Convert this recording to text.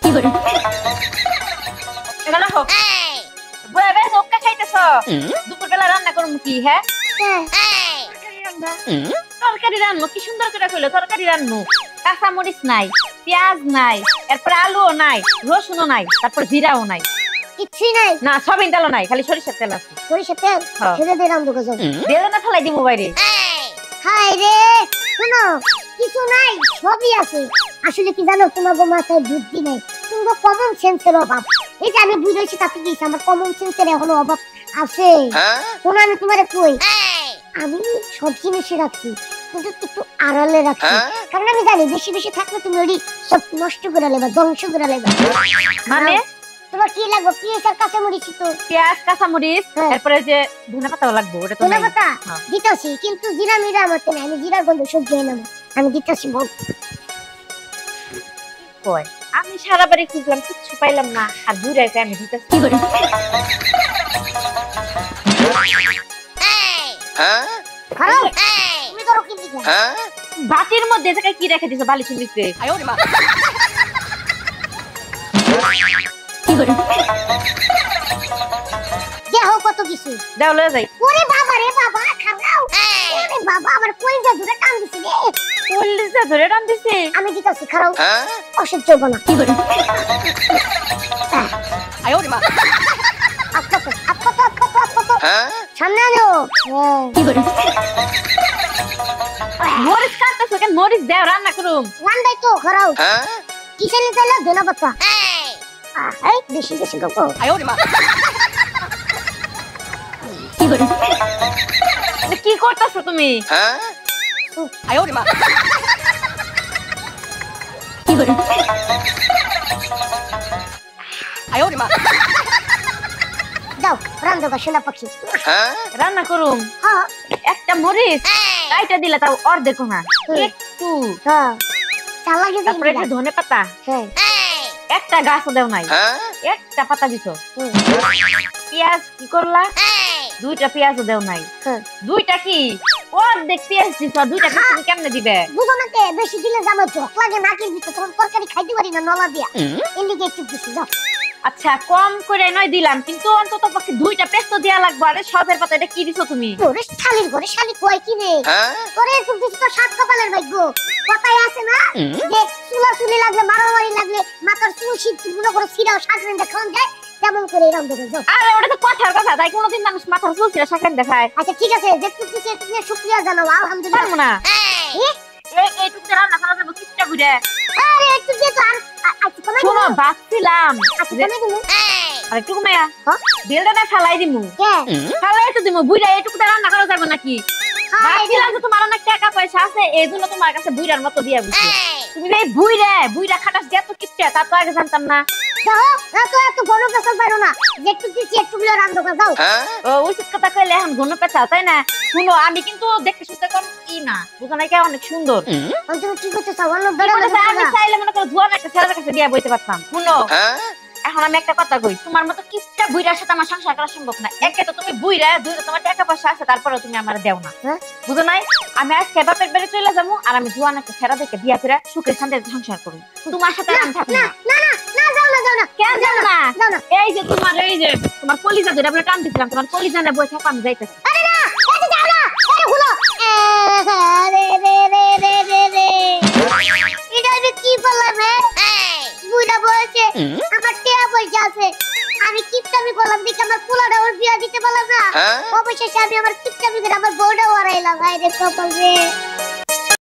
কি করে এগুলো হোক বয়ে বেশ ওকে খাইতেছ দুপুরবেলা রান্না করুম কি হ্যাঁ তরকারি রান্নো কি সুন্দর করে কইলো তরকারি রান্নো কাঁচা মরিচ নাই পেঁয়াজ নাই এরপর আলুও নাই রসুনও নাই তারপর জিরাও নাই কিছুই নাই না সবিন তেলও নাই খালি সরিষার তেল আছে সরিষার তেল ছেড়ে দে রাম দুগো বেলনা ফেলাই দিব বাইরে হাই রে শুনো কিছু নাই সবই আছে আসলে কি জানো তোমার মাথায় বুদ্ধি নেই তোমার কমন সেন্সের অভাব এই যে আমি বুঝেছি তাতে কি আমার কমন সেন্সের এখনো অভাব আছে শোনো আমি তোমারে কই আমি সব জিনিসই রাখছি কিন্তু একটু আড়ালে রাখছি কারণ আমি জানি বেশি বেশি থাকলে তুমি ওই সব নষ্ট করে লেবা ধ্বংস করে লেবা মানে তোমার কি লাগবে পেঁয়াজ আর কাঁচা মরিচ তো পেঁয়াজ কাঁচা মরিচ এরপরে যে ধনে পাতাও লাগবে ওটা তো ধনে পাতা দিতাছি কিন্তু জিরা মিরা আমাতে নাই আমি জিরার গন্ধ সহ্য হয় না আমি দিতাছি বল কই আমি সারা বাড়ি খুঁজলাম কিছু পাইলাম না আর বুড়াকে আমি দিতাছি কি করে খাও তুমি করো কি দিছো বাটির মধ্যে থেকে কি রেখে দিছো বালিশের নিচে আয় ওরে মা কি করে দেখো কত কিছু দাও লয়ে যাই ওরে বাবা রে বাবা খাও ওরে বাবা আমার কইজা ধরে টান দিছে রে কইজা ধরে টান দিছে আমি দিতাছি খাও অসহ্য বনা কি করে আয় ওরে মা সামনে আনো কি করে মরিচ কাটতেছো কেন মরিচ দাও রান্না করুম রান্নাই তো খাও কিসের নিতে এলো ধনে পাতা এই বেশি বেশি গো আয় ওরে মা কি করে কি করতেছো তুমি আয় ওরে মা কি করে আয় ওরে মা দাও রান্না বসালা পাখি রান্না করুম হ্যাঁ একটা মরিচ কাইটা দিলা তাও অর্ধেক না একটু হ্যাঁ চাল লাগে তারপরে একটু ধনে পাতা হ্যাঁ একটা গাছও দেও নাই একটা পাতা দিছো পেঁয়াজ কি করলা দুইটা পেঁয়াজও দেও নাই দুইটা কি অর্ধেক পেঁয়াজ দিছো দুইটা তুমি কেমনে দিবে বুঝো না কে বেশি দিলে জানো ঝক লাগে নাকের ভিতর তখন তরকারি খাইতে পারি না নলা দিয়া এলিগে একটু দিছি যাও আচ্ছা কম করে নয় দিলাম কিন্তু অন্তত পক্ষে দুইটা পেস্ট দেয়া লাগবে আরে সবের পাতা এটা কি দিছো তুমি ওরে শালির ঘরে শালি কয় কি রে তোরে একটু দিছি তো সাত কপালের ভাগ্য কথাই আছে না যে চুলা চুলি লাগলে মারামারি লাগলে মাথার চুল শীত মনে করে সিরাও শাকরেন দেখান যায় তেমন করে এরকম দেখে যাও আরে ওটা তো কথার কথা তাই কোনোদিন মানুষ মাথার চুল সিরা শাকরেন দেখায় আচ্ছা ঠিক আছে যেটুকু দিছি একটু শুকরিয়া জানাও আলহামদুলিল্লাহ পারবো না এইটুকু রান্না করা যাবে কিচ্ছা বুঝে আরে একটু দিয়ে তো আচ্ছা কমে শোনো ভাবছিলাম আচ্ছা কমে দিমু আরে একটু কমে বেলটা না ফেলাই দিমু কে ফেলাই তো দিমু বুইড়া এইটুকু রান্না করা যাবে নাকি ভাবছিলাম যে তোমার অনেক টাকা পয়সা আছে এইজন্য তোমার কাছে বুইড়ার মতো দিয়া বুঝছি তুমি এই বুইড়া খাটাস এত কিপটা তা তো আগে জানতাম না যাও এত এত ঘন পেছাল পারো না যেটু দিছি একটু গুলো রান্না করে যাও ও উচিত কথা কইলে এখন ঘন পেছাল তাই না শুনো আমি কিন্তু দেখতে শুনতে কম ই না বুঝো না কি অনেক সুন্দর তুমি কি করতে চাও অন্য বেড়া আমি চাইলে মনে করো জোয়ান একটা ছেলের কাছে বিয়ে বইতে পারতাম শুনো এখন আমি একটা কথা কই তোমার মতো কিপটা বুইড়ার সাথে আমার সংসার করা সম্ভব না একে তো তুমি বুইড়া দুইটা তোমার টাকা পয়সা আছে তারপরে তুমি আমারে দেও না বুঝো নাই আমি আজকে বাপের বাড়ি চলে যাবো আর আমি জোয়ান একটা ছেলে দেখে বিয়া করে সুখে শান্তিতে সংসার করব তোমার সাথে আমি থাকি না না না না যাও না কেন যাও না যাও না এই যে তোমার কলিজা ধরে বলে টান দিছিলাম তোমার কলিজা না বই থাকো আমি যাইতেছি আরে না এই যাও না আরে হলো রে রে রে রে রে রে এটা কি বললাম রে বুইড়া বলছে আমার টিয়া পয়সা আছে আমি কিপটামি করলাম দেখি আমার পোলাটা ওর বিয়া দিতে পারলাম না অবশেষে আমি আমার কিপটামি করে আমার বউটা হারাইলাম ভাই রে কপাল রে